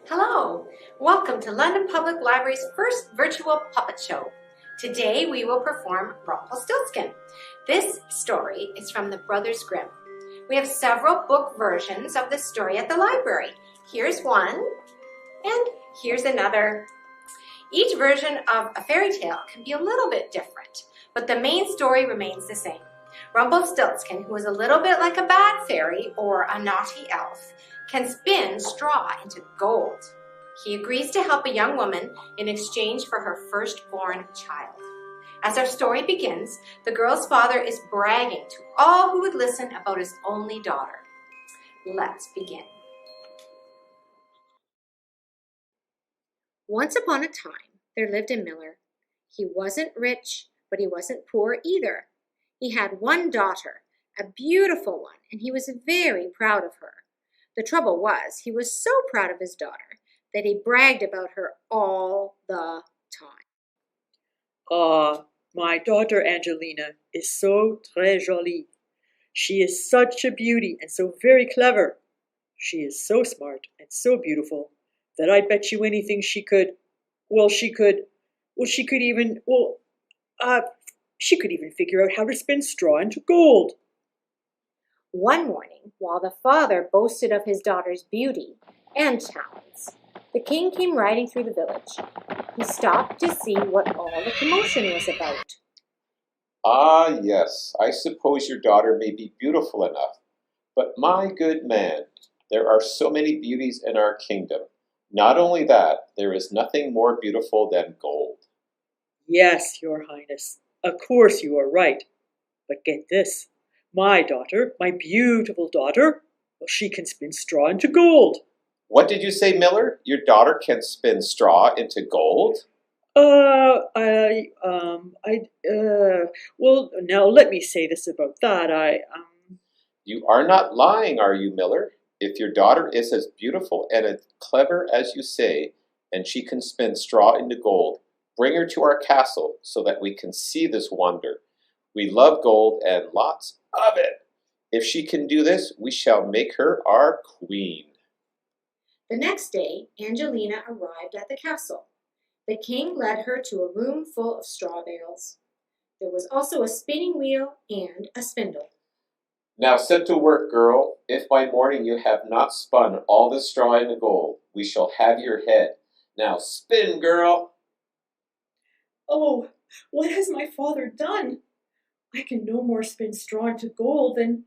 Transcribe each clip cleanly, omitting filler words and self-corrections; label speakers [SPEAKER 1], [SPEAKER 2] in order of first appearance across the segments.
[SPEAKER 1] Hello, welcome to London Public Library's first virtual puppet show. Today we will perform Rumpelstiltskin. This story is from the Brothers Grimm. We have several book versions of the story at the library. Here's one, and here's another. Each version of a fairy tale can be a little bit different, but the main story remains the same. Rumpelstiltskin, who is a little bit like a bad fairy or a naughty elf, can spin straw into gold. He agrees to help a young woman in exchange for her firstborn child. As our story begins, the girl's father is bragging to all who would listen about his only daughter. Let's begin. Once upon a time, there lived a miller. He wasn't rich, but he wasn't poor either. He had one daughter, a beautiful one, and he was very proud of her. The trouble was, he was so proud of his daughter that he bragged about her all the time.
[SPEAKER 2] My daughter Angelina is so très jolie. She is such a beauty and so very clever. She is so smart and so beautiful that I bet you anything she could even figure out how to spin straw into gold.
[SPEAKER 1] One morning, while the father boasted of his daughter's beauty and talents, the king came riding through the village. He stopped to see what all the commotion was about.
[SPEAKER 3] Ah, yes, I suppose your daughter may be beautiful enough, but my good man, there are so many beauties in our kingdom. Not only that, there is nothing more beautiful than gold.
[SPEAKER 2] Yes, your highness, of course you are right. But get this, my daughter, my beautiful daughter, well, she can spin straw into gold.
[SPEAKER 3] What did you say, Miller? Your daughter can spin straw into gold?
[SPEAKER 2] Well, now let me say this about that.
[SPEAKER 3] You are not lying, are you, Miller? If your daughter is as beautiful and as clever as you say, and she can spin straw into gold, bring her to our castle so that we can see this wonder. We love gold and lots of it. If she can do this, we shall make her our queen.
[SPEAKER 1] The next day, Angelina arrived at the castle. The king led her to a room full of straw bales. There was also a spinning wheel and a spindle.
[SPEAKER 3] Now set to work, girl. If by morning you have not spun all the straw into gold, we shall have your head. Now spin, girl.
[SPEAKER 2] Oh, what has my father done? I can no more spin straw into gold than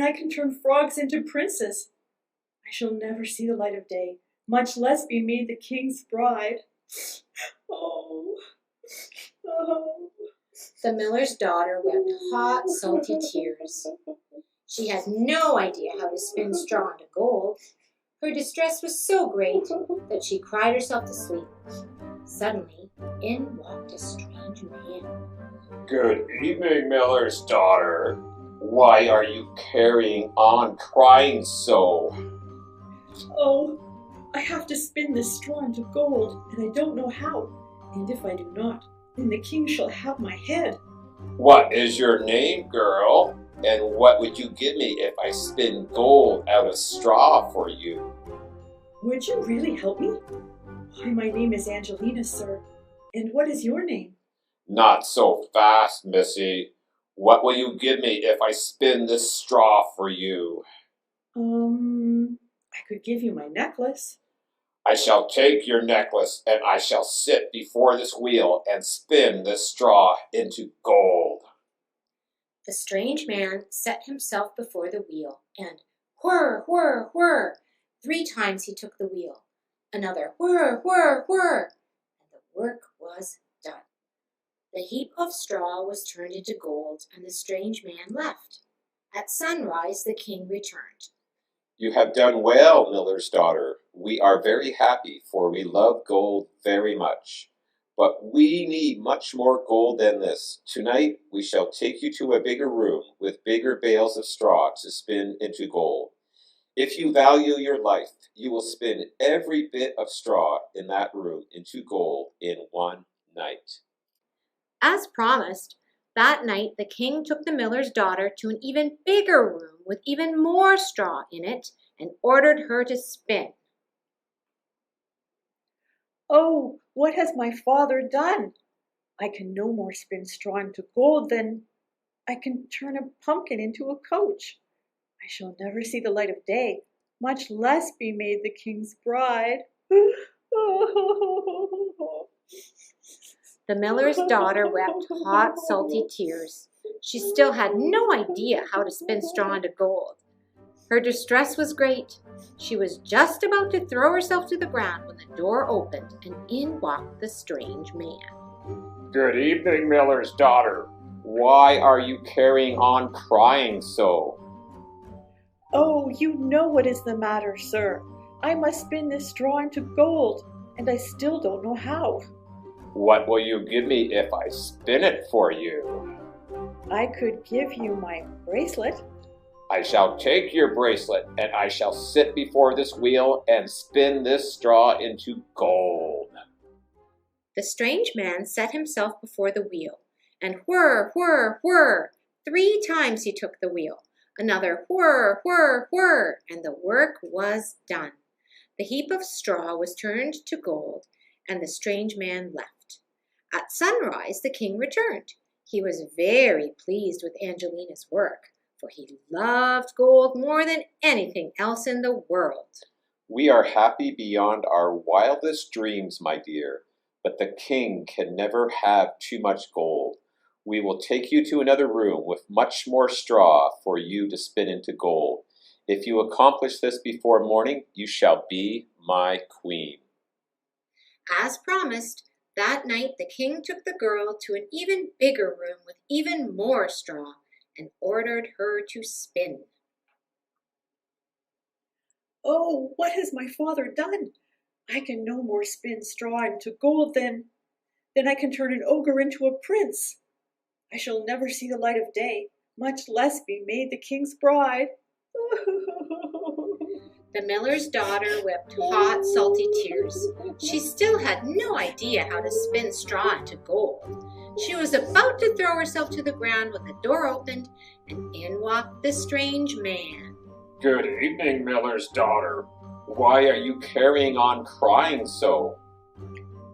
[SPEAKER 2] I can turn frogs into princes. I shall never see the light of day, much less be made the king's bride. Oh.
[SPEAKER 1] The miller's daughter wept hot, salty tears. She had no idea how to spin straw into gold. Her distress was so great that she cried herself to sleep. Suddenly, in walked a strange man.
[SPEAKER 3] Good evening, Miller's daughter. Why are you carrying on crying so?
[SPEAKER 2] Oh, I have to spin this straw into gold, and I don't know how. And if I do not, then the king shall have my head.
[SPEAKER 3] What is your name, girl? And what would you give me if I spin gold out of straw for you?
[SPEAKER 2] Would you really help me? Why, my name is Angelina, sir. And what is your name?
[SPEAKER 3] Not so fast, missy. What will you give me if I spin this straw for you?
[SPEAKER 2] I could give you my necklace.
[SPEAKER 3] I shall take your necklace, and I shall sit before this wheel and spin this straw into gold.
[SPEAKER 1] The strange man set himself before the wheel, and whir, whir, whir. 3 times he took the wheel. Another whir, whir, whir, and the work was done. The heap of straw was turned into gold, and the strange man left. At sunrise, the king returned.
[SPEAKER 3] You have done well, Miller's daughter. We are very happy, for we love gold very much. But we need much more gold than this. Tonight we shall take you to a bigger room with bigger bales of straw to spin into gold. If you value your life, you will spin every bit of straw in that room into gold in one night.
[SPEAKER 1] As promised, that night the king took the miller's daughter to an even bigger room with even more straw in it and ordered her to spin.
[SPEAKER 2] Oh, what has my father done? I can no more spin straw into gold than I can turn a pumpkin into a coach. I shall never see the light of day, much less be made the king's bride.
[SPEAKER 1] The miller's daughter wept hot, salty tears. She still had no idea how to spin straw into gold. Her distress was great. She was just about to throw herself to the ground when the door opened and in walked the strange man.
[SPEAKER 3] Good evening, miller's daughter. Why are you carrying on crying so?
[SPEAKER 2] Oh, you know what is the matter, sir. I must spin this straw into gold, and I still don't know how.
[SPEAKER 3] What will you give me if I spin it for you?
[SPEAKER 2] I could give you my bracelet.
[SPEAKER 3] I shall take your bracelet, and I shall sit before this wheel and spin this straw into gold.
[SPEAKER 1] The strange man set himself before the wheel, and whir, whir, whir, 3 times he took the wheel. Another whir, whir, whir, and the work was done. The heap of straw was turned to gold, and the strange man left. At sunrise, the king returned. He was very pleased with Angelina's work, for he loved gold more than anything else in the world.
[SPEAKER 3] We are happy beyond our wildest dreams, my dear, but the king can never have too much gold. We will take you to another room with much more straw for you to spin into gold. If you accomplish this before morning, you shall be my queen.
[SPEAKER 1] As promised, that night the king took the girl to an even bigger room with even more straw and ordered her to spin.
[SPEAKER 2] Oh, what has my father done? I can no more spin straw into gold than I can turn an ogre into a prince. I shall never see the light of day, much less be made the king's bride.
[SPEAKER 1] The miller's daughter wept hot, salty tears. She still had no idea how to spin straw into gold. She was about to throw herself to the ground when the door opened, and in walked the strange man.
[SPEAKER 3] Good evening, miller's daughter. Why are you carrying on crying so?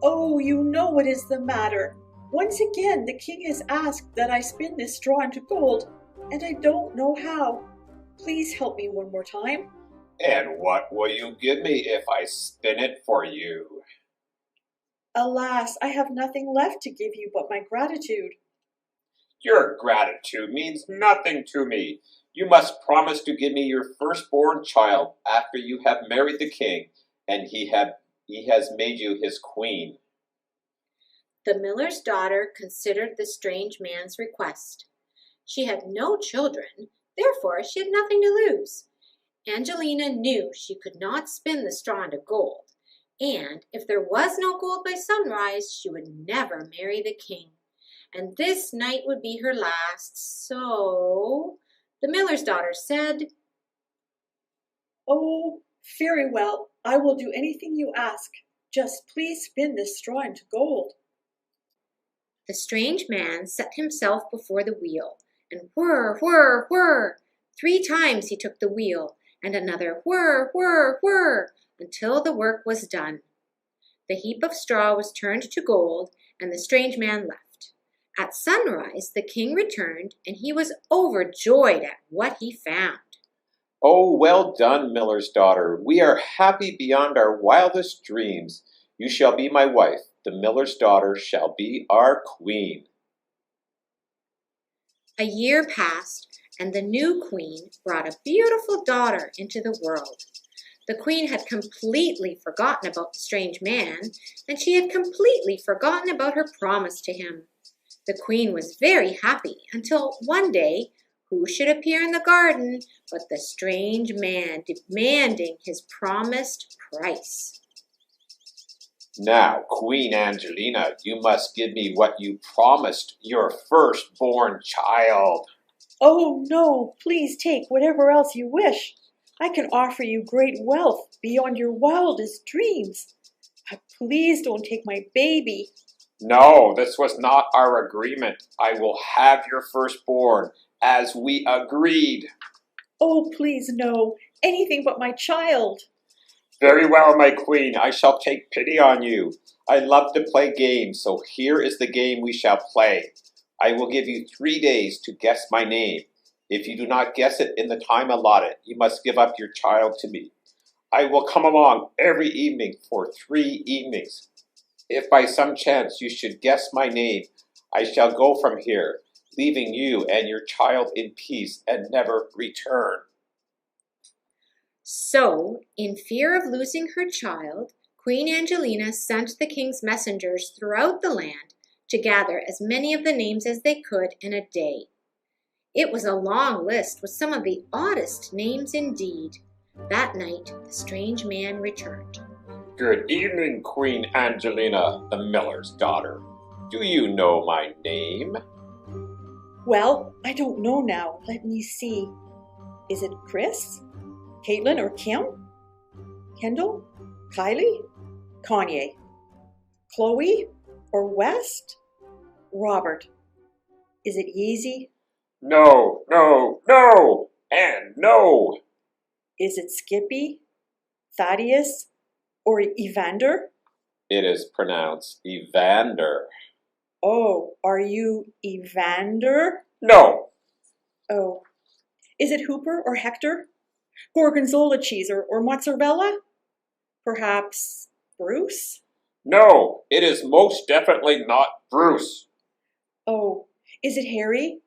[SPEAKER 2] Oh, you know what is the matter. Once again, the king has asked that I spin this straw into gold, and I don't know how. Please help me one more time.
[SPEAKER 3] And what will you give me if I spin it for you?
[SPEAKER 2] Alas, I have nothing left to give you but my gratitude.
[SPEAKER 3] Your gratitude means nothing to me. You must promise to give me your firstborn child after you have married the king, and he has made you his queen.
[SPEAKER 1] The miller's daughter considered the strange man's request. She had no children, therefore she had nothing to lose. Angelina knew she could not spin the straw into gold, and if there was no gold by sunrise, she would never marry the king. And this night would be her last, so the miller's daughter said,
[SPEAKER 2] Oh, very well. I will do anything you ask. Just please spin this straw into gold.
[SPEAKER 1] The strange man set himself before the wheel, and whir, whir, whir, 3 times he took the wheel, and another whir, whir, whir, until the work was done. The heap of straw was turned to gold, and the strange man left. At sunrise, the king returned, and he was overjoyed at what he found.
[SPEAKER 3] Oh, well done, miller's daughter. We are happy beyond our wildest dreams. You shall be my wife. The miller's daughter shall be our queen.
[SPEAKER 1] A year passed, and the new queen brought a beautiful daughter into the world. The queen had completely forgotten about the strange man, and she had completely forgotten about her promise to him. The queen was very happy until one day, who should appear in the garden but the strange man demanding his promised price.
[SPEAKER 3] Now, Queen Angelina, you must give me what you promised, your firstborn child.
[SPEAKER 2] Oh, no, please take whatever else you wish. I can offer you great wealth beyond your wildest dreams. But please don't take my baby.
[SPEAKER 3] No, this was not our agreement. I will have your firstborn, as we agreed.
[SPEAKER 2] Oh, please no, anything but my child.
[SPEAKER 3] Very well, my queen, I shall take pity on you. I love to play games, so here is the game we shall play. I will give you 3 days to guess my name. If you do not guess it in the time allotted, you must give up your child to me. I will come along every evening for 3 evenings. If by some chance you should guess my name, I shall go from here, leaving you and your child in peace and never return.
[SPEAKER 1] So, in fear of losing her child, Queen Angelina sent the king's messengers throughout the land to gather as many of the names as they could in a day. It was a long list with some of the oddest names indeed. That night, the strange man returned.
[SPEAKER 3] Good evening, Queen Angelina, the miller's daughter. Do you know my name?
[SPEAKER 2] Well, I don't know now. Let me see. Is it Chris? Caitlin or Kim? Kendall? Kylie? Kanye? Chloe or West? Robert? Is it Yeezy?
[SPEAKER 3] No, no, no, and no.
[SPEAKER 2] Is it Skippy? Thaddeus? Or Evander?
[SPEAKER 3] It is pronounced Evander.
[SPEAKER 2] Oh, are you Evander?
[SPEAKER 3] No.
[SPEAKER 2] Oh. Is it Hooper or Hector? Gorgonzola cheese or mozzarella? Perhaps Bruce?
[SPEAKER 3] No, it is most definitely not Bruce.
[SPEAKER 2] Oh, is it Harry,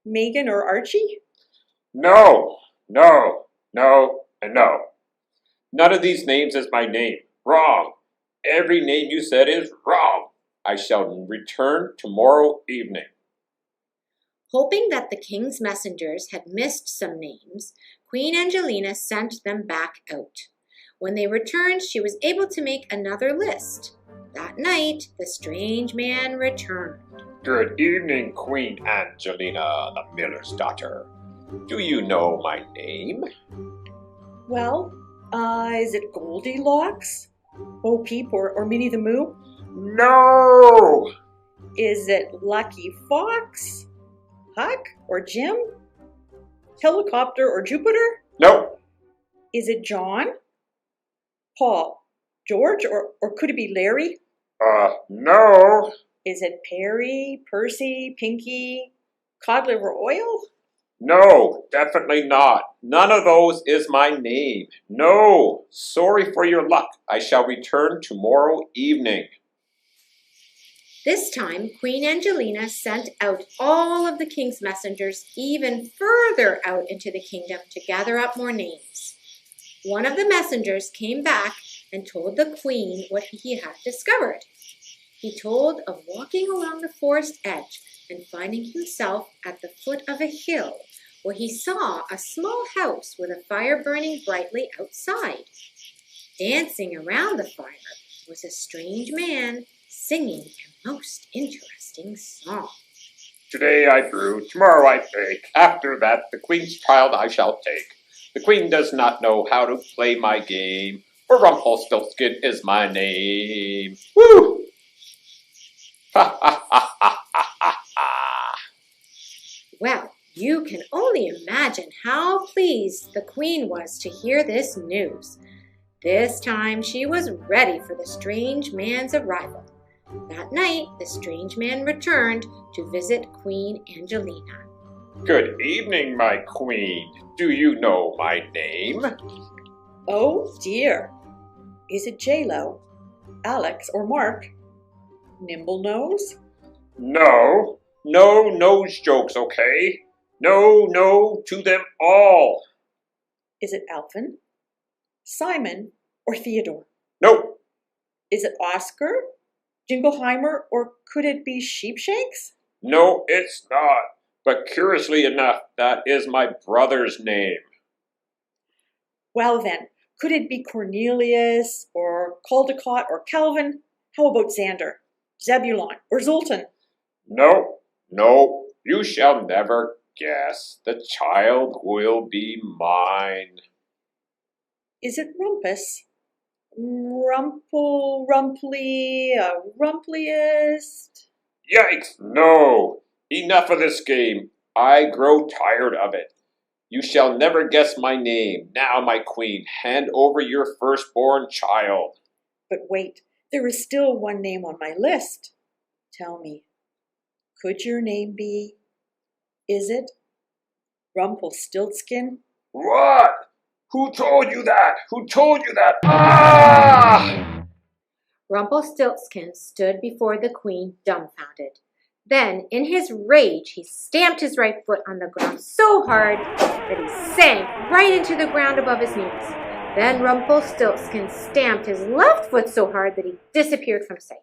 [SPEAKER 2] Megan, or Archie?
[SPEAKER 3] No, no, no, and no. None of these names is my name. Wrong. Every name you said is wrong. I shall return tomorrow evening.
[SPEAKER 1] Hoping that the king's messengers had missed some names, Queen Angelina sent them back out. When they returned, she was able to make another list. That night, the strange man returned.
[SPEAKER 3] Good evening, Queen Angelina, the miller's daughter. Do you know my name?
[SPEAKER 2] Well, is it Goldilocks? Bo Peep or Minnie the Moo?
[SPEAKER 3] No!
[SPEAKER 2] Is it Lucky Fox? Huck or Jim? Helicopter or Jupiter?
[SPEAKER 3] Nope.
[SPEAKER 2] Is it John? Paul? George? Or could it be Larry?
[SPEAKER 3] No.
[SPEAKER 2] Is it Perry, Percy, Pinky, cod liver oil?
[SPEAKER 3] No, definitely not. None of those is my name. No. Sorry for your luck. I shall return tomorrow evening.
[SPEAKER 1] This time, Queen Angelina sent out all of the king's messengers even further out into the kingdom to gather up more names. One of the messengers came back and told the queen what he had discovered. He told of walking along the forest edge and finding himself at the foot of a hill where he saw a small house with a fire burning brightly outside. Dancing around the fire was a strange man singing a most interesting song.
[SPEAKER 3] Today I brew, tomorrow I bake. After that, the queen's child I shall take. The queen does not know how to play my game, for Rumpelstiltskin is my name. Woo! Ha ha ha ha ha ha ha!
[SPEAKER 1] Well, you can only imagine how pleased the queen was to hear this news. This time she was ready for the strange man's arrival. That night, the strange man returned to visit Queen Angelina.
[SPEAKER 3] Good evening, my queen. Do you know my name?
[SPEAKER 2] Oh dear. Is it J-Lo, Alex, or Mark? Nimble Nose?
[SPEAKER 3] No. No nose jokes, okay? No to them all.
[SPEAKER 2] Is it Alvin, Simon, or Theodore?
[SPEAKER 3] Nope.
[SPEAKER 2] Is it Oscar, Jingleheimer, or could it be Sheepshanks?
[SPEAKER 3] No, it's not. But curiously enough, that is my brother's name.
[SPEAKER 2] Well then, could it be Cornelius, or Caldecott, or Calvin? How about Xander, Zebulon, or Zoltan?
[SPEAKER 3] No, you shall never guess. The child will be mine.
[SPEAKER 2] Is it Rumpus? Rumpliest?
[SPEAKER 3] Yikes, no. Enough of this game. I grow tired of it. You shall never guess my name. Now, my queen, hand over your firstborn child.
[SPEAKER 2] But wait, there is still one name on my list. Tell me, could your name be, is it Rumpelstiltskin?
[SPEAKER 3] What? Who told you that? Who told you that? Ah!
[SPEAKER 1] Rumpelstiltskin stood before the queen dumbfounded. Then, in his rage, he stamped his right foot on the ground so hard that he sank right into the ground above his knees. Then Rumpelstiltskin stamped his left foot so hard that he disappeared from sight.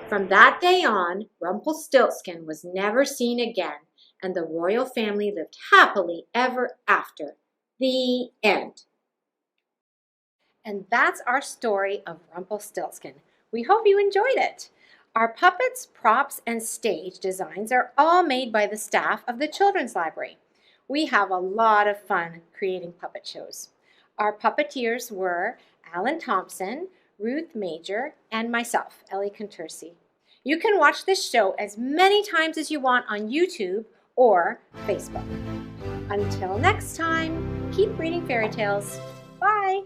[SPEAKER 1] From that day on, Rumpelstiltskin was never seen again, and the royal family lived happily ever after. The end. And that's our story of Rumpelstiltskin. We hope you enjoyed it. Our puppets, props, and stage designs are all made by the staff of the Children's Library. We have a lot of fun creating puppet shows. Our puppeteers were Alan Thompson, Ruth Major, and myself, Ellie Contursi. You can watch this show as many times as you want on YouTube or Facebook. Until next time, keep reading fairy tales. Bye!